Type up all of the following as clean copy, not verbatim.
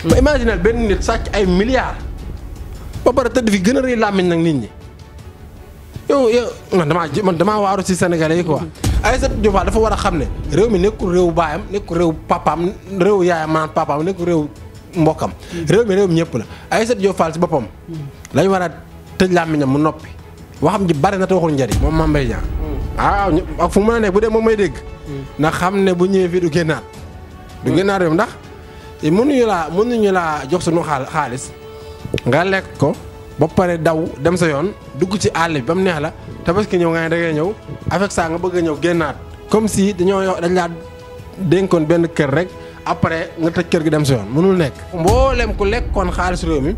ma imaginal benn nit sàcc ay milliards ba pare tëdd fi gën a rëy làmmiñ nag nit ñi yow man damaa waaru ci Sénégalais yi quoi. Aïssatou Diop Fall dafa war a xam ne réew mi nekkul réew baayam nekkul réew papaam réew yaayam maanaam papaam nekkul réew mbokkam. réew mi réew mi ñëpp la Aïssatou Diop Fall ci boppam. lañ war a tëj làmmiñam mu noppi waxam ji bari na te waxul njëriñ moom Mame Mbaye Niang. ak fu mu mën a nekk bu dee moom may dégg. ndax xam ne bu ñëwee fii du génnaat. du génnaat réew ndax mënuñu laa jox suñu xaalis nga lekk ko. ba pare daw dem sa yoon dugg ci àll bi ba mu neex la tabaski ñëw nga ne da ngay ñëw avec ça nga bëgg a ñëw génnaat comme si dañ laa dénkoon benn kër rek après nga tëj kër gi dem sa yoon mënul nekk. mboolem ku lekkoon xaalis réew mi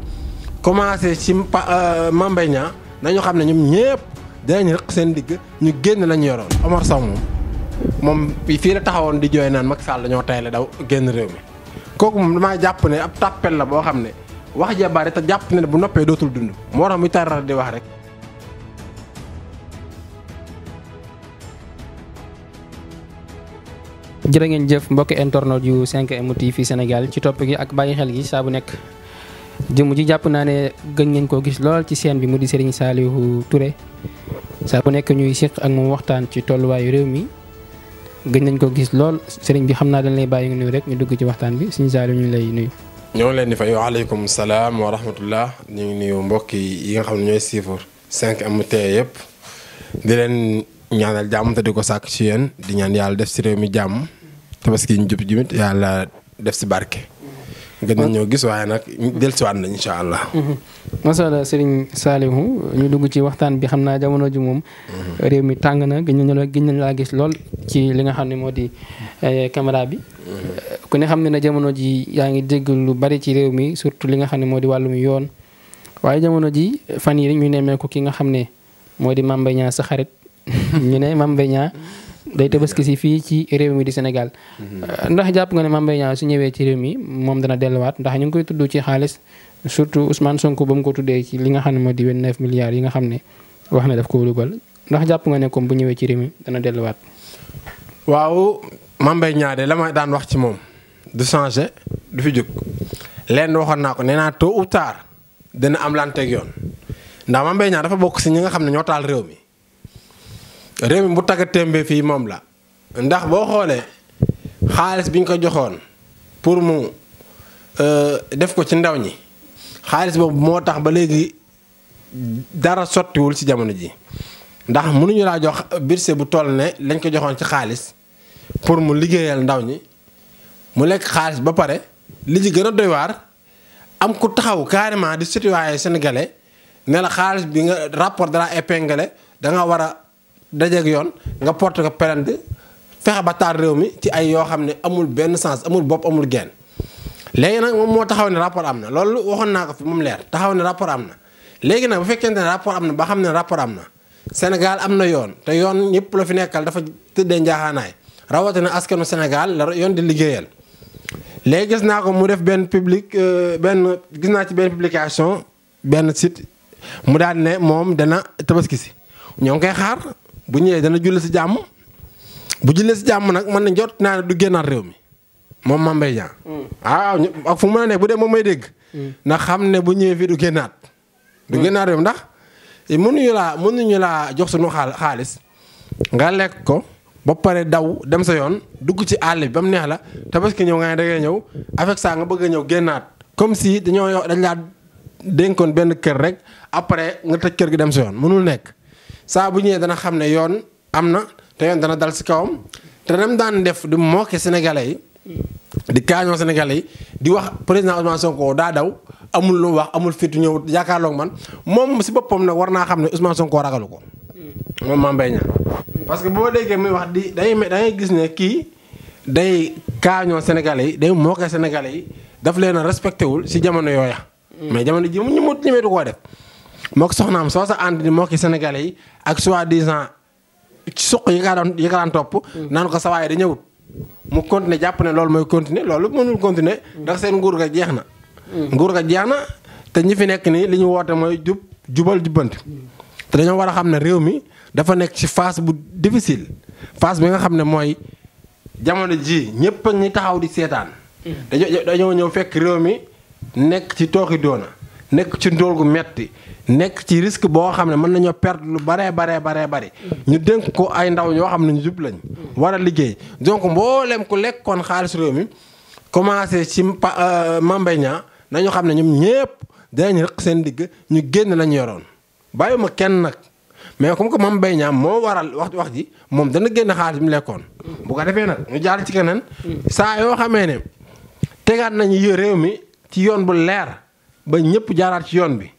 commencé ci Mame Mbaye Niang nañu xam ne ñoom ñëpp dinañ rëq seen digg ñu génn lañu yoroon. Omar Sow moom fii la taxawoon di jooy naan Macky Sall dañoo tayle daw génn réew mi kooku moom damaa jàpp ne ab tàppel la boo xam ne. wax ja bari te jàpp ne bu noppee dootul dund moo tax muy tarar di wax rek. jërë ngeen jëf mbokki internet yu 5M TV Sénégal ci topp gi ak bàyyi xel gi saa bu nekk jëmm ji jàpp naa ne gën ngeen koo gis lool ci scène bi mu di Serigne Saliou Touré saa bu nekk ñuy siq ak moom waxtaan ci tolluwaayu réew mi gën nañ ko gis lool Serigne bi xam naa dañ lay bàyyi nga nuyu rek ñu dugg ci waxtaan bi Serigne Saliou ñu lay nuyu. ñoo ngi leen di fay waaleykum salaam wa rahmatullah ñu ngi nuyu mbokk yi nga xam ne ñooy siifur 5M TV yëpp di leen ñaanal jàmm te di ko sàkk ci yéen di ñaan yàlla def si réew mi jàmm tabaski ñu jub jimit yàlla def si barke. gën nañ ñoo gis waaye nag dellusiwaat nañ incha allah. macha allah Serigne Saliou ñu dugg ci waxtaan bi xam naa jamono ji moom. réew mi tàng na gën nañ laa gis lool ci li nga xam ne moo di caméra bi. ku ne xam ne na jamono ji yaa ngi dégg lu bari ci réew mi surtout li nga xam ne moo di wàllum yoon waaye jamono ji fan yi ñu nemmeeku ki nga xam ne moo di Mame Mbaye Niang sa xarit ñu ne Mame Mbaye Niang day tabaski si fii ci réew mi di Sénégal ndax jàpp nga ne Mame Mbaye Niang su ñëwee ci réew mi moom dana delluwaat ndax ñu ngi koy tudd ci xaalis surtout Ousmane Sonko ba mu ko tuddee ci li nga xam ne moo di 29 milliards yi nga xam ne wax na daf ko dugal ndax jàpp nga ne comme bu ñëwee ci réew mi dana delluwaat. waaw Mame Mbaye Niang de la ma daan wax ci moom du changé du fi jóg lenn waxoon naa ko nee naa tôt ou tard dina am lanteeg yoon ndax Mame Mbaye Niang dafa bokk si ñi nga xam ne ñoo taal réew mi bu tagga témbee fii moom la ndax boo xoolee xaalis bi ñu ko joxoon pour mu def ko ci ndaw ñi xaalis boobu moo tax ba léegi dara sottiwul ci jamono ji ndax mënuñu laa jox budget bu toll ne lañ ko joxoon ci xaalis pour mu liggéeyal ndaw ñi mu lekk xaalis ba pare li ci gën a doy waar am ku taxaw carrément di citoyen sénégalais ne la xaalis bi nga rapport de la épinglé da nga war a dajeeg yoon nga porte ko plainte fexe ba taal réew mi ci ay yoo xam ne amul benn sens amul bopp amul genn léegi nag moom moo taxaw ne rapport am na loolu waxoon naa ko fi moom leer taxaw ne rapport am na léegi nag bu fekkente ne rapport am na ba xam ne rapport am na Sénégal am na yoon te yoon ñëpp la fi nekkal dafa tëddee njaaxaanaay rawatina askanu Sénégal la yoon di liggéeyal léegi gis naa ko mu def benn gis naa ci benn publication benn site mu daal ne moom dana tabaski si ñoo ngi koy xaar bu ñëwee dana julli si jàmm bu jullee si jàmm nag mën na jot naa ne du génnaat réew mi moom Mame Mbaye Niang waaw ak fu mu mën a nekk bu dee moom may dégg ndax xam ne bu ñëwee fii du génnaat réew mi ndax mënuñu laa jox suñu xaalis nga lekk ko ba pare daw dem sa yoon dugg ci àll bi ba mu neex la tabaski ñëw nga ne da ngay ñëw avec ça nga bëgg a ñëw génnaat comme si dañ laa dénkoon benn kër rek après nga tëj kër gi dem sa yoon mënul nekk saa bu ñëwee dana xam ne yoon am na te yoon dana dal si kawam te nam daan def di moquer sénégalais yi di kaañoo sénégalais yi di wax président Ousmane Sonko daa daw amul lu wax amul fitu ñëw yaakaarloog man moom si boppam nag war naa xam ne Ousmane Sonko ragalu ko moom Mame Mbaye Niang parce que boo déggee muy wax da ngay gis ne kii day kaañoo sénégalais yi day moquer sénégalais yi daf leen a respecté wul si jamono yooya mais jamono ji mu ñëmeetu koo def moo ko soxnaam soo sa ànd di moquer sénégalais yi ak soi-disant ci suq yi ka daan topp naan ko sawaay da ñëwut mu continuer jàpp ne loolu mooy continuer loolu mënul continuer ndax seen nguur ga jeex na nguur ga jeex na te ñi fi nekk nii li ñu woote mooy jubal jubbanti te dañoo war a xam ne réew mi dafa nekk ci phase bu difficile phase bi nga xam ne mooy jamono ji ñëpp a ngi taxaw di seetaan dañoo ñëw fekk réew mi nekk ci tooxi doona nekk ci ndóol gu metti nekk ci risque boo xam ne mën nañoo perdre lu baree bari ñu dénk ko ay ndaw ñoo xam ne ñu jub lañ war a liggéey donc mboolem ku lekkoon xaalis réew mi commencé ci Mame Mbaye Niang nañu xam ne ñoom ñëpp dinañ rëq seen digg ñu génn lañu yoroon bàyyuma kenn nag mais comme que Mame Mbaye Niang moo waral wax ji moom dana génn xaalis bi mu lekkoon bu ko defee nag ñu jaar ci keneen saa yoo xamee ne tegaat nañu réew mi ci yoon bu leer ba ñëpp jaaraat ci yoon bi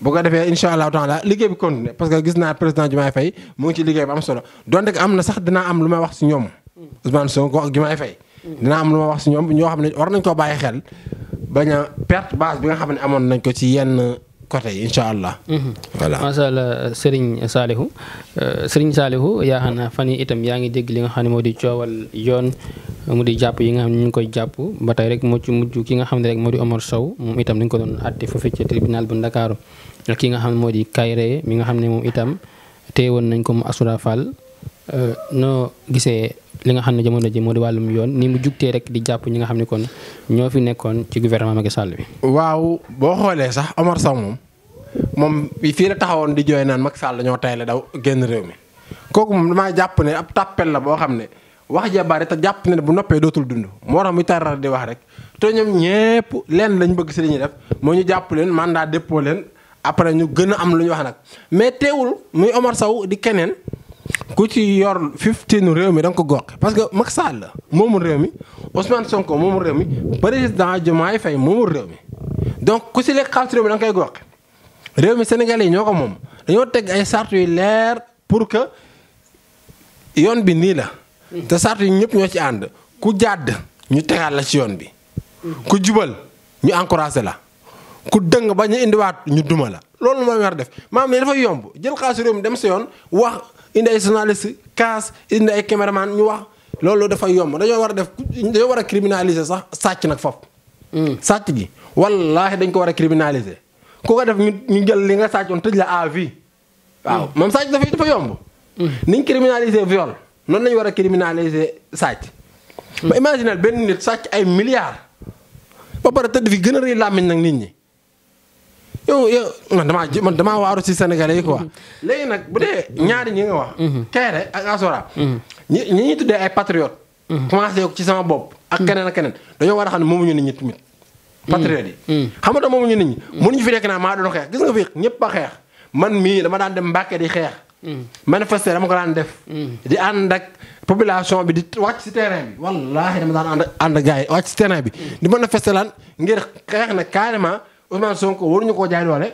bu ko defee incha allahu taala liggéey bi continuer parce que gis naa président Diomaye Faye mu ngi ci liggéey bu am solo donte am na sax dinaa am lu may wax si ñoom Ousmane Sonko ak Diomaye Faye dinaa am lu may wax si ñoom ñoo xam ne war nañ koo bàyyi xel bañ a perte base bi nga xam ne amoon nañ ko ci yenn côté yi incha allah. voilà macha allah Serigne Saliou yaakaar naa fan yi itam yaa ngi dégg li nga xam ne moo di coowal yoon mu di jàpp yi nga xam ne ñu ngi koy jàpp ba tey rek moo ci mujj ki nga xam ne rek moo di Omar Sow moom itam dañ ko doon àtte foofu ci tribunal bu Ndakaaru ki nga xam ne moo di Kayré mi nga xam ne moom itam teewoon nañ ko mu Assoura Fall noo gisee li nga xam ne jamono ji moo di wàllum yoon ni mu jugtee rek di jàpp ñi nga xam ne kon ñoo fi nekkoon ci gouvernement Macky Sall bi. waaw boo xoolee sax Omar Sow moom fii la taxawoon di jooy naan Macky Sall dañoo tay la daw génn réew mi kooku moom damaa jàpp ne ab tàppel la boo xam ne wax ja bari te jàpp ne bu noppee dootul dund moo tax muy tarar di wax rek te ñoom ñépp leen lañ bëgg si li ñuy def moo ñu jàpp leen mandat dépôt leen après ñu gën a am lu ñu wax nag mais teewul muy Omar Sow di keneen ku ci yor 15 réew mi da nga ko gox parce que Macky Sall la moomul réew mi Ousmane Sonko moomul réew mi président Diomaye Faye moomul réew mi donc ku si lekk xaalis réew mi da nga koy gox réew mi Sénégalais yi ñoo ko moom dañoo teg ay sart yu leer pour que yoon bi nii la te sart yi ñëpp ñoo ci ànd ku jàdd ñu tegaat la ci yoon bi ku jubal ñu encouragé la ku dëng ba ñu indiwaat ñu duma la loolu mooy war a def maanaam ne dafa yomb jël xaalis réew mi dem sa yoon wax indi ay journaliste kaas indi ay caméraman ñu wax loolu dafa yomb dañoo war a def dañoo war a criminaliser sax sàcc nag foofu sàcc gi wallaahi dañ ko war a criminaliser ku ko def ñu jël li nga sàccoon tëj la à vie waaw moom sàcc dafa yomb niñ criminaliser viol noonu lañu war a criminaliser sàcc ba imaginel benn nit sàcc ay milliards ba pare tëdd fi gën a rëy làmmiñ nag nit ñi yow man damaa waaru ci Sénégalais yi quoi léegi nag bu dee ñaari ñi nga wax Kayré ak Assoura ñi ñuy tuddee ay patriote commencé ko ci sama bopp ak keneen ak keneen dañoo war a xam ne moomuñu nit ñi tamit patriote yi xam nga moomuñu nit ñi mënuñu fi nekk naa maa doon xeex gis nga fi ñëpp a xeex man mii dama daan dem Mbàkke di xeex manifester dama ko daan def di ànd ak population bi di wàcc ci terrain bi wallaahi dama daan ànd ak gars yi wàcc ci terrain bi di manifester lan ngir xeex na carrément Ousmane Sonko waruñu koo jaay doole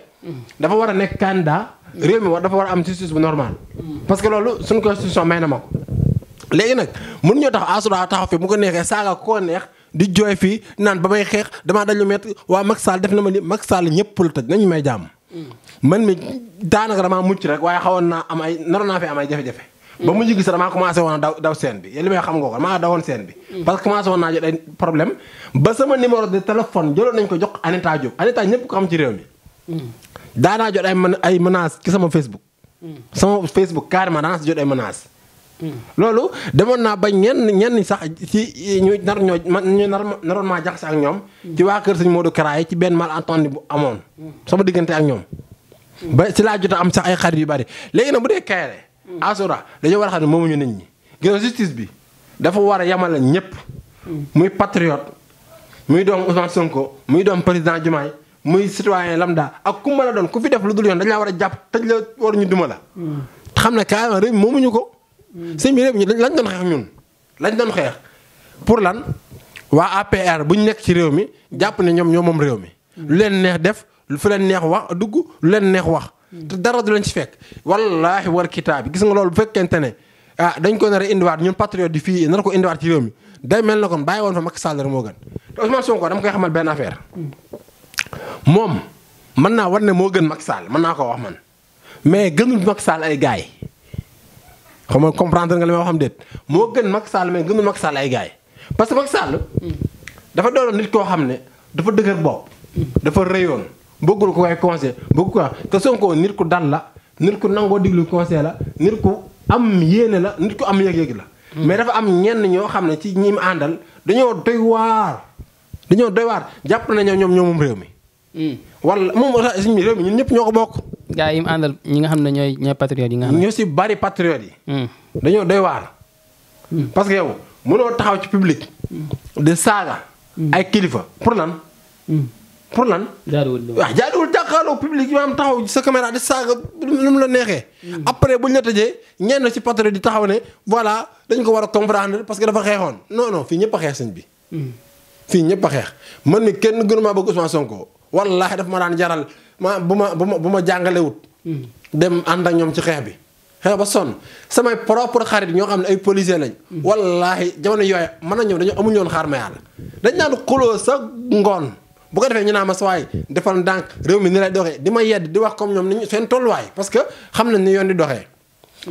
dafa war a nekk candidat réew mi dafa war a am justice bu normal parce que loolu suñu constitution may na ma ko léegi nag mënuñoo tax Assoura taxaw fi mu ko neexee saaga koo neex di jooy fii naan ba may xeex damaa dañu metti waa Macky Sall def na ma li Macky Sall ñëpp la tëj nañu may jàmm man mi daanaka damaa mucc rek waaye xawoon naa am ay naroon naa fi am ay jafe-jafe ba mu gis damaa commencé woon a daw scène bi yéen li may xam nga ko damaa dawoon scène bi parce que commencé woon naa jot ay problème ba sama numéro de téléphone jëloon nañ ko jox Anita Diop Anita ñëpp ko xam ci réew mi daanaa jot ay menaces ci sama Facebook carrément daanaa si jot ay menaces loolu demoon naa ba ñenn sax ci ñu naroon maa jaxase ak ñoom ci waa kër sëñ Modou Kara yi ci benn malentendu bu amoon sama diggante ak ñoom ba si laa jot a am sax ay xarit yu bari léegi nag bu dee Kayré Assoura dañoo war a xam ne moomuñu nit ñi gis justice bi dafa war a yamale ñëpp muy patriote muy doom Ousmane Sonko muy doom président Diomaye muy citoyen lambda ak ku mën a doon ku fi def lu dul yoon dañ laa war a jàpp tëj la war ñu duma la xam ne carrément réew mi moomuñu ko sëñ bi réew mi lañ doon xeex ñun lañ doon xeex pour lan waa APR bu ñu nekk ci réew mi jàpp ne ñoom ñoo moom réew mi lu leen neex def lu fi leen neex wax dugg lu leen neex wax te dara du leen ci fekk wallaahi war kitaab bi gis nga loolu bu fekkente ne dañ ko nar a indiwaat ñun patriote di fii nar ko indiwaat ci réew mi day mel na kon bàyyi woon fa Macky Sall rek moo gën te Ousmane Sonko dama koy xamal benn affaire moom mën naa war ne moo gën Macky Sall mën naa ko wax man mais gënul Macky Sall ay gaay xam nga comprendre nga li ma xam déet moo gën Macky Sall mais gënul Macky Sall ay gaay parce que Macky Sall dafa doon nit koo xam ne dafa dëgër bopp dafa rëyoon bëggul ko koy conseil bëgg ko te Sonko nit ku dal la nit ku nangoo diglu conseil la nit ku am yéene la nit ku am yëg-yëg la mais dafa am ñenn ñoo xam ne ci ñi mu àndal dañoo doy waar dañoo doy waar jàpp nañu ñoom moom réew mi. wala moom suñu réew mi ñun ñëpp ñoo ko bokk. gaa yi mu àndal ñi nga xam ne ñooy patriotes yi nga xam ne. ñoo si bari patriotes yi. dañoo doy waar. parce que yow mënoo taxaw ci public. de saaga. ay kilifa pour lan. pour lan. jaaduwul jàkkaarloo public yi maanaam taxaw sa caméra di saaga lu mu la neexee. après buñ la tëjee ñenn ci patriotes di taxaw ne voilà dañ ko war a comprendre parce que dafa xeexoon non fii ñëpp a xeex sëñ bi. fii ñëpp a xeex man mi kenn gënu maa bëgg Ousmane Sonko wallaahi daf ma daan jaral bu ma jàngalewut dem ànd ak ñoom ci xeex bi xeex ba sonn samay propre xarit ñoo xam ne ay policier lañ wallaahi jamono yooyu mën na ñëw dañoo amuñu woon xaar ma yàlla dañ naan xuloo sa ngoon bu ko defee ñu naa ma sa waay defal ndànk réew mi ni lay doxee di ma yedd di wax comme ñoom ni seen tolluwaay parce que xam nañ ni yoon di doxee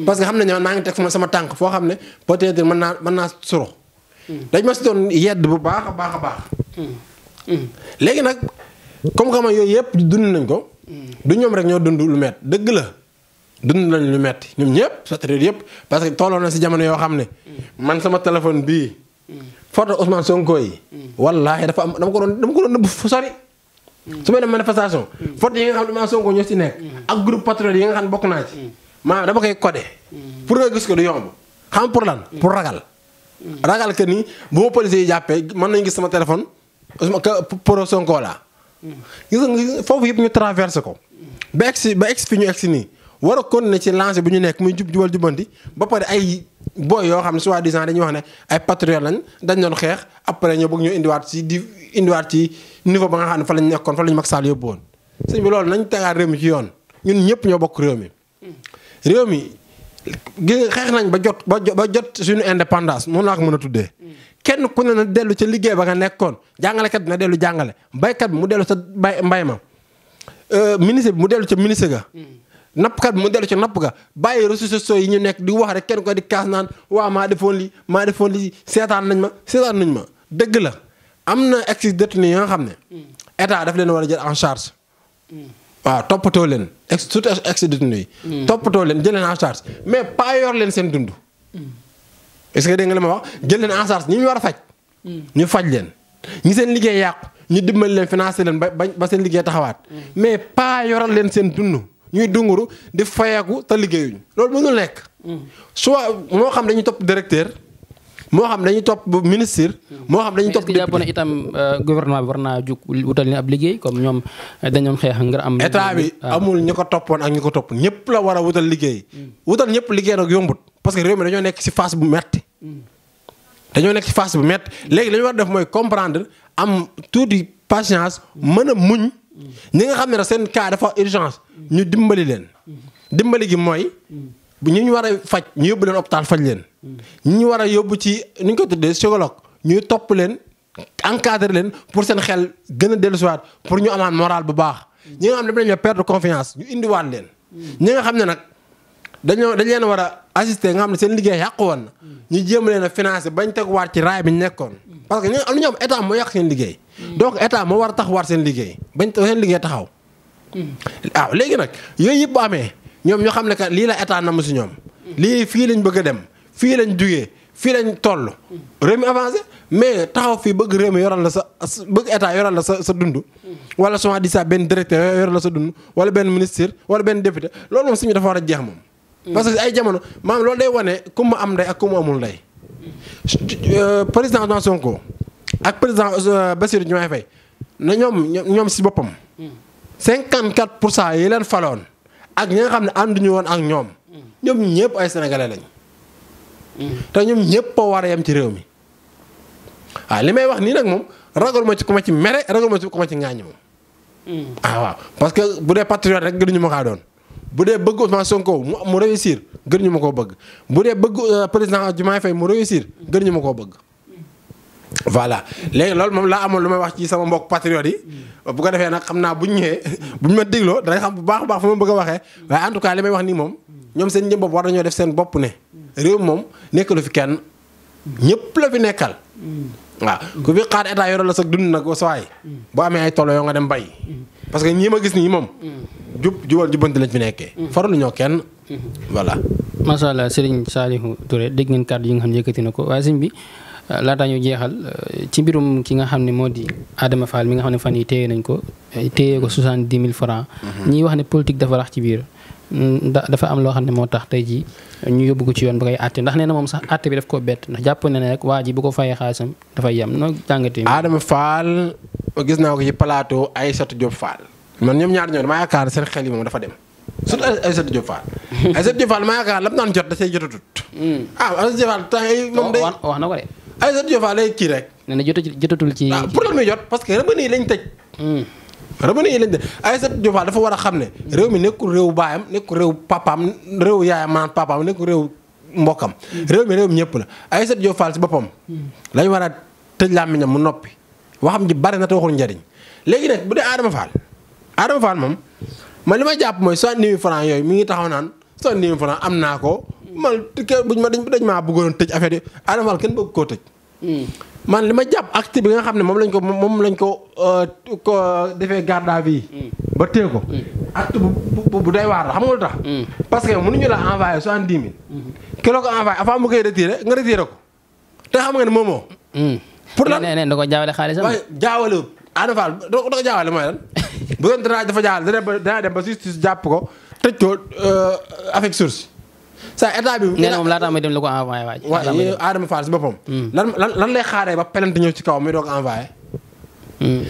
parce que xam nañ ne man maa ngi teg sama tànk foo xam ne peut-être mën naa suro dañ ma si doon yedd bu baax a baax. léegi nag comme xam nga yooyu yëpp dund nañ ko. du ñoom rek ñoo dund lu metti dëgg la dund nañ lu metti ñoom ñëpp patriote yëpp parce que tolloo na si jamono yoo xam ne. man sama téléphone bii. photo Ousmane Sonko yi. wallaahi dafa am dama ko doon nëbb fu sori. su may dem manifestation. photo yi nga xam ne Ousmane Sonko ñoo si nekk. ak groupe patriote yi nga xam ne bokk naa ci. maanaam dama koy codé. pour nga gis ko du yomb xam pour lan pour ragal. ragal que ni bu ma policiers yi jàppee mën nañu gis sama téléphone pour Sonko laa. gis nga foofu yëpp ñu traversé ko. ba egsi fi ñu egsi nii war a continuer ci lancé bu ñu nekk muy jubal jubanti ba pare ay boy yoo xam ne soi-disant dañuy wax ne ay patriotes lañ dañ doon xeex après ñoo bëgg ñu indiwaat ci niveau ba nga xam ne fa lañ nekkoon fa lañ Macky Sall yóbbu woon. sëñ bi loolu nañ tegaat réew mi ci yoon ñun ñëpp ñoo bokk réew mi. réew mi xeex nañ ba jot suñu indépendance moom laa ko mën a tuddee. kenn ku ne na dellu ca liggéey ba nga nekkoon jàngalekat bi na dellu jàngale baykat bi mu dellu sa mbay ma ministre bi mu dellu ca ministre ga. nappkat bi mu dellu ca napp ga bàyyi réseaux sociaux yi ñu nekk di wax rek kenn ko di kaas naan waaw maa defoon lii seetaan nañ ma dëgg la am na ex-détenu yi nga xam ne. état daf leen war a jël en charge. waaw toppatoo leen surtout ex-détenu yi. toppatoo leen jël leen en charge mais pas yor leen seen dund. est-ce que dégg nga li ma wax jël leen en charge ñi ñu war a faj. ñu faj leen ñi seen liggéey yàqu ñu dimbali leen financé leen ba seen liggéey taxawaat. mais pas yoral leen seen dund ñuy dunguru di fayeeku te liggéeyuñ loolu mënul nekk. soit moo xam dañuy topp directeur moo xam dañuy topp ministre. moo xam dañuy topp jàpp na itam gouvernement bi war naa jug wutal leen ab liggéey comme ñoom dañoon xeex ngir am. état bi amul ñu ko toppoon ak ñu ko topp ñëpp la war a wutal liggéey. wutal ñëpp liggéey nag yombut. parce que réew mi dañoo nekk ci phase bu metti léegi li ñu war def mooy comprendre am tuuti patience mën a muñ ñi nga xam ne seen cas dafa urgence ñu dimbali leen. dimbali gi mooy ñi ñu war a faj ñu yóbbu leen hôpital faj leen. ñi ñu war a yóbbu ci ni ñu ko tuddee psychologue ñuy topp leen encadrer leen pour seen xel gën a dellusiwaat pour ñu amaat moral bu baax. ñi nga xam ne dañoo perdre confiance ñu indiwaat leen. ñi nga xam ne nag dañ leen war a assister nga xam ne seen liggéey yàqu woon na ñu jéem leen a financer bañ teguwaat ci raay bi ñu nekkoon. parce que ñoom état moo yàq seen liggéey. donc état moo war a taxawaat seen liggéey bañ seen liggéey taxaw. waaw léegi nag yooyu yëpp bu amee ñoom ñoo xam ne que lii la état namm si ñoom. lii fii lañ bëgg a dem fii lañ jugee fii lañ toll. réew mi avancé mais taxaw fii bëgg réew mi yoral la bëgg état yoral la sa dund. wala souvent di sa benn directeur yoral la sa dund wala benn ministre wala benn député loolu moom suñu dafa war a jeex moom. parce que ay jamono maanaam loolu day wane ku mu am ndey ak ku mu amul ndey. président Ousmane Sonko ak président Bassirou Diomaye Faye na ñoom si boppam. 54% yi leen faloon ak ñi nga xam ne ànduñu woon ak ñoom. ñoom ñëpp ay sénégalais lañ. te ñoom ñëpp a war a yem ci réew mi. waaw li may wax nii nag moom ragal ma ci ku ma ci mere ragal ma ci ku ma ci ŋaañu moom. waaw parce que bu dee patriote rek gënuñu ma kaa doon. bu dee bëgg Ousmane Sonko mu réussir gën ñu ma koo bëgg bu dee bëgg président Diomaye Faye mu réussir gën ñu ma koo bëgg. voilà léegi loolu moom laa amoon lu may wax ci sama mbokk patriote yi. bu ko defee nag xam naa bu ñu ñëwee bu ñu ma dégloo danañ xam bu baax a baax fa ma bëgg a waxee. waaye en tout cas li may wax nii moom ñoom seen njëm bopp war nañoo def seen bopp ne. réew moom nekkalu fi kenn ñëpp la fi nekkal. waaw ku fi xaar état yore la sa dund nag sa waay boo amee ay tool yoo nga dem bay. parce que ñii ma gis nii moom. jubal jubanti lañ fi nekkee. faralu ñoo kenn. voilà. macha allah Serigne Saliou Touré dégg ngeen kàddu yi nga xam ne yëkkati na ko waaye sëñ bi laata ñu jeexal ci mbirum ki nga xam ne moo di Adama Fall mi nga xam ne fan yi téye nañ ko téye ko 70 000 francs ñiy wax ne politique dafa rax ci biir dafa am loo xam ne moo tax tey jii ñu yóbbu ko ci yoon ba koy àtte ndax nee na moom sax àtte bi daf koo bett ndax jàpp na ne rek waa ji bu ko fayee xaalisam dafay yem noo jàngatee. Adama Fall gis naa ko ci plateau Aïssatou Diop Fall man ñoom ñaar ñoo dama yaakaar seen xel yi moom dafa dem surtout Aïssatou Diop Fall. Aïssatou Diop Fall dama yaakaar lam naan jot da say jotatut. Aïssatou Diop Fall temps yi moom day wax na ko de. Aïssatou Diop Fall day kii rek. nee na jotatul ci. pour la muy jot parce que revenu yi lañ tëj. revenu yi lañ tëj Aïssatou Diop Fall dafa war a xam ne. réew mi nekkul réew baayam nekkul réew papaam réew yaayam maanaam papaam nekkul réew mbokkam. réew mi ñëpp la Aïssatou Diop Fall si boppam. lañ war a tëj làmmiñam mu noppi waxam ji bari na te waxul njariñ léegi nag bu dee Adama Fall moom man li ma jàpp mooy 70 000 francs yooyu mi ngi taxaw naan 70 000 francs am naa ko man dañ maa bëggoon tëj affaire yi Adama Fall kenn bëgg koo tëj. man li ma jàpp acte bi nga xam ne moom lañ ko defee garde à vue ba téye ko. acte bu doy waar la xam nga lu tax. parce que mënuñu la envoyé 70 000. ki la ko envoyé avant mu koy retiré nga retiré ko te xam nga ne moomoo. pour lan nee da ko jaawale xaalisam. waaye jaawale Adama Fall da ko jaawale mooy lan bu doon dafa jaawale dana dem ba justice jàpp ko tëj ko avec source. sa état bi. nee na moom laata may dem la ko envoyé waaj. waaye Adama Fall si boppam. lan lay xaaree ba plainte ñëw ci kawam mi doog envoyé.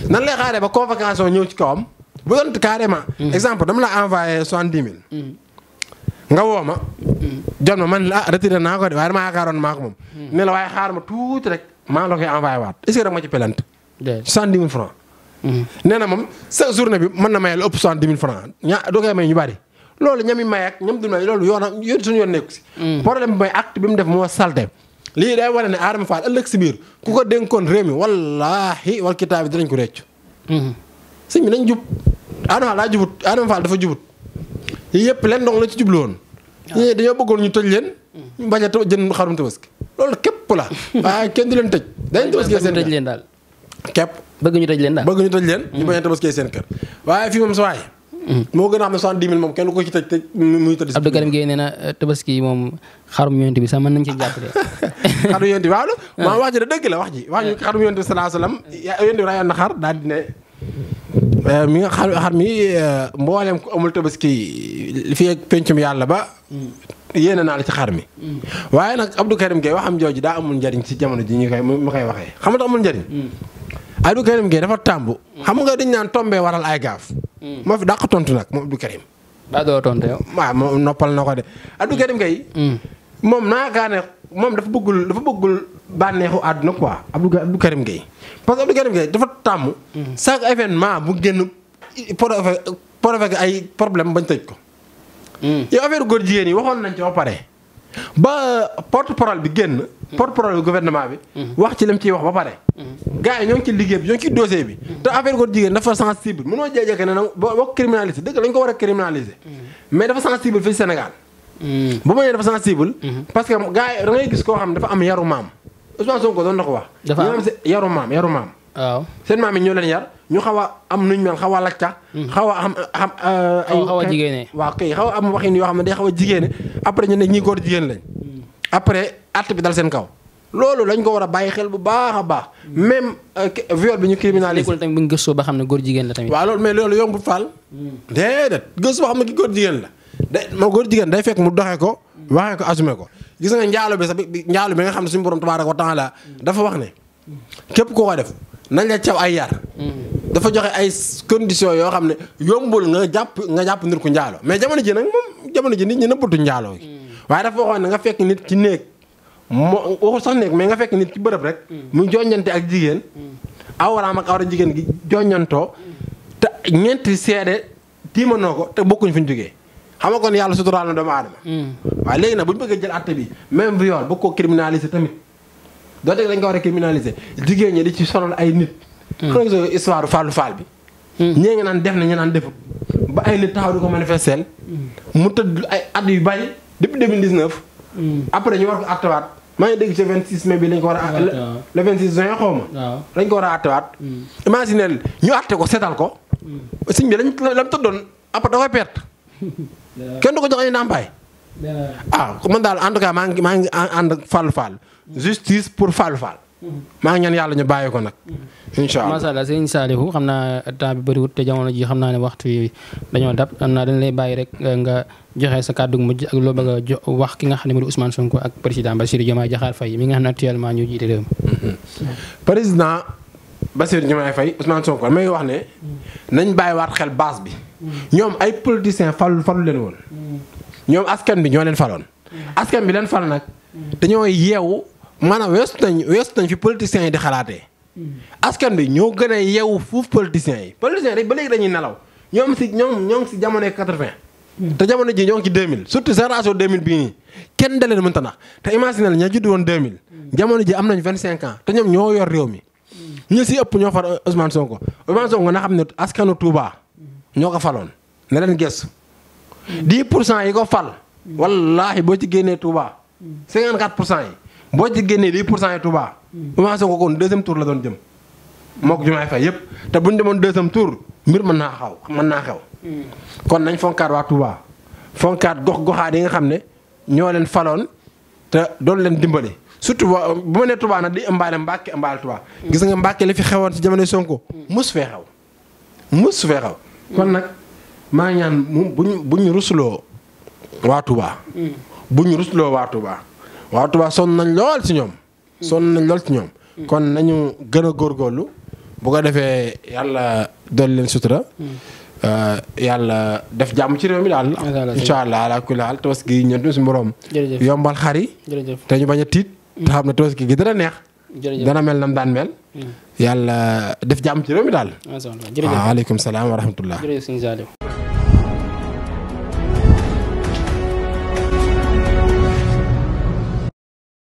nan lay xaaree ba convocation ñëw ci kawam bu doon carrément. exemple dama la envoyé 70 000. nga woo ma. jot ma man la retiré naa ko de waaye damaa yaakaaroon maa ko moom. ne la waaye xaar ma tuuti rek maa la koy envoyé waat est-ce que rek ma ci plainte. 70 000 francs. nee na moom sa journée bi mën na may lu ëpp 70 000 francs doo koy may ñu bari. loolu ñami may ak ñam dul may loolu yoon suñu yoon nekku si. problème bi mooy acte bi mu def moo salte lii day wane ne Adama Fall ëllëg si biir ku ko dénkoon réew mi wallaahi wal kitaab bi dinañ ko réccu. sëñ bi nañ jub Adama Fall dafa jubut yii yëpp leen dong la ci jublu woon. ñii dañoo bëggoon ñu tëj leen. ñu bañ a jënd xarum tabaski loolu képp la waaye kenn du leen tëj. dañ tabaski seen kër leen daal. képp bëgg ñu tëj leen daal ñu bañ a tabaski seen kër waaye fii moom sa waay moo gën a xam ne 70 000 moom kenn du ko ci tëj te muy tëdd. Abdou Karim Gueye nee na tabaski moom xarum yonent bi sax mën nañu ci jàppale. xarum yonent bi waaw la. maa wax ji da dëgg la wax ji xarum yonent bi sallallahu alayhi wasallam yonent bi rayoon na xar daal di ne mi nga xar mi mboolem ko amul tabaski fii ak pencum yàlla ba. yéene naa la ci xar mi. waaye nag Abdou Karim Gueye waxam jooju daa amul njariñ ci jamono ji ñu koy waxee xam nga amul njariñ. Abdou Karim Gueye dafa tàmbu. xam nga dañ naan tombee waral ay gaaf. moo fi dàq tontu nag moom Abdou Karim. ba doo tontu yow. waaw moom noppal na ko de Abdou Karim Gueye. moom naakaar ne moom dafa bëggul bànneexu àdduna quoi Abdou Karim Gueye. parce que Abdou Karim Gueye dafa tàmm. chaque événement bu génn provoqué ay problème bañ tëj ko. yow affaire góor jigéen yi waxoon nañ ci ba pare. ba porte-parole bi génn. porte-parole bi gouvernement bi. wax ci lim ciy wax ba pare. gars yi ñoo ngi ci liggéey bi ñoo ngi ci dossier bi. te affaire góor jigéen dafa sensible mënoo jékki-jékki ne nag boo criminaliser dëgg lañ ko war a criminaliser. mais dafa sensible fii Sénégal. bu ma nee dafa sensible. parce que gars yi da ngay gis koo xam ne dafa am yaru maam. Ousmane Sonko doon na ko wax. dafa am yaru maam. waaw seen maam yi ñoo leen yar ñu xaw a am nuñ mel xaw a lacca. xaw a am xaw a jigéene. waaw kay xaw a am waxin yoo xam ne day xaw a jigéene après ñu ne ñii góor jigéen lañ. après acte bi dal seen kaw. loolu lañ ko war a bàyyi xel bu baax a baax. même viol bi ñu criminalisé. nekkul tamit bu ñu gëstoo ba xam ne góor jigéen la tamit. waaw loolu mais loolu yombul faal. déedéet gëstu boo xam ne ki góor jigéen la. ma góor jigéen day fekk mu doxee ko. waxee ko assumé ko. gis nga njaalo bi sax njaalo bi nga xam ne suñu borom tabaaraka wa taala dafa wax ne. képp koo ko def nañ la caw ay yar. dafa joxe ay conditions yoo xam ne yombul nga jàpp nit ku njaalo mais jamono ji nag moom jamono ji nit ñi nëbbatu njaaloo gi. waaye dafa waxoon ne nga fekk nit ci néeg moo waxul sax néeg mais nga fekk nit ci bërëb rek. mu joññante ak jigéen. awraam ak awra jigéen gi joññantoo. te ñeenti seede tiimanoo ko te bokkuñ fi ñu jógee. xam nga kon yàlla suturaal na doomu aadama. waaye léegi nag bu ñu bëggee jël àtte bi même viol bëgg koo criminaliser tamit. doo teg dañ ko war a criminaliser jigéen ñi di ci sonal ay nit. xam nga histoire Fallou Fall bi. ñee nga naan def na ñu naan defut ba ay nit taxaw di ko manifester. mu tëdd ay at yu bari depuis 2019. après ñu war ko attewaat maa ngi dégg ci 26 mai bi lañ ko war a. le 26 juin xaw ma. lañ ko war a attewaat. imaginer ñu atte ko seetal ko. siñ bi lañ tëddoon après da koy perte. kenn du ko jox ay ndàmpaay. man daal en tout cas maa ngi ànd ak Fallou Fall. justice pour Fallou Fall. maa ngi ñaan yàlla ñu bàyyi ko nag. incha allah macha allah sëñ Saliou xam naa temps bi bëriwut te jamono ji xam naa ne waxtu yi dañoo dab xam naa dañ lay bàyyi rek nga joxe sa kàddu mujj ak loo bëgg a wax ki nga xam ne mooy Ousmane Sonko ak président Bassirou Diomaye Diakhar Faye mi nga xam ne actuellement ñu jiite réew mi. président Bassirou Diomaye Faye Ousmane Sonko may wax ne nañ bàyyiwaat xel base bi. ñoom ay politiciens falu leen woon. ñoom askan bi ñoo leen faloon. askan bi leen fal nag dañoo yeewu maanaam weesu nañ fi politiciens yi di xalaatee. askan bi ñoo gën a yeewu fuuf politiciens yi ba léegi dañuy nelaw ñoo ngi si jamonoy 80. te jamono ji ñoo ngi ci 2000 surtout génération 2000 bii nii kenn dalee mënta nax te imagine la ña judd woon 2000 jamono ji am nañ 25 ans te ñoom ñoo yor réew mi ñu si ëpp ñoo far Ousmane Sonko na xam ne askanu Touba ñoo ko faloon ne leen gëstu 10% yi ko fal wallaahi boo ci génnee Touba 54% yi boo ci génnee 10% yi Touba Ousmane Sonko kon deuxième tour la doon jëm moo ko Diomaye Faye yëpp te bu ñu demoon deuxième tour mbir mën naa xew kon nañ fonkaat waa Touba fonkaat goxaat yi nga xam ne ñoo leen faloon te doon leen dimbali surtout bu ma nee Touba nag di ëmbaale Mbàkke ëmbaale Touba. gis nga Mbàkke li fi xewoon ci jamono Sonko mus fee xew. kon nag maa ngi ñaan buñ rusloo waa Touba. buñ rusloo waa Touba. waa Touba sonn nañ lool ci ñoom. kon nañu gën a góorgóorlu bu ko defee yàlla dolli leen sutura. yàlla def jàmm ci réew mi daal. incha allah ala kulli haal tabaski ñun suñu borom. yombal xar yi. te ñu bañ a tiit. te xam ne tabaski gi dana neex. dana mel nam daan mel. yàlla def jàmm ci réew mi daal. jërëjëf waaleykum salaam wa rahmatullah. jërëjëf sëñ Saliou.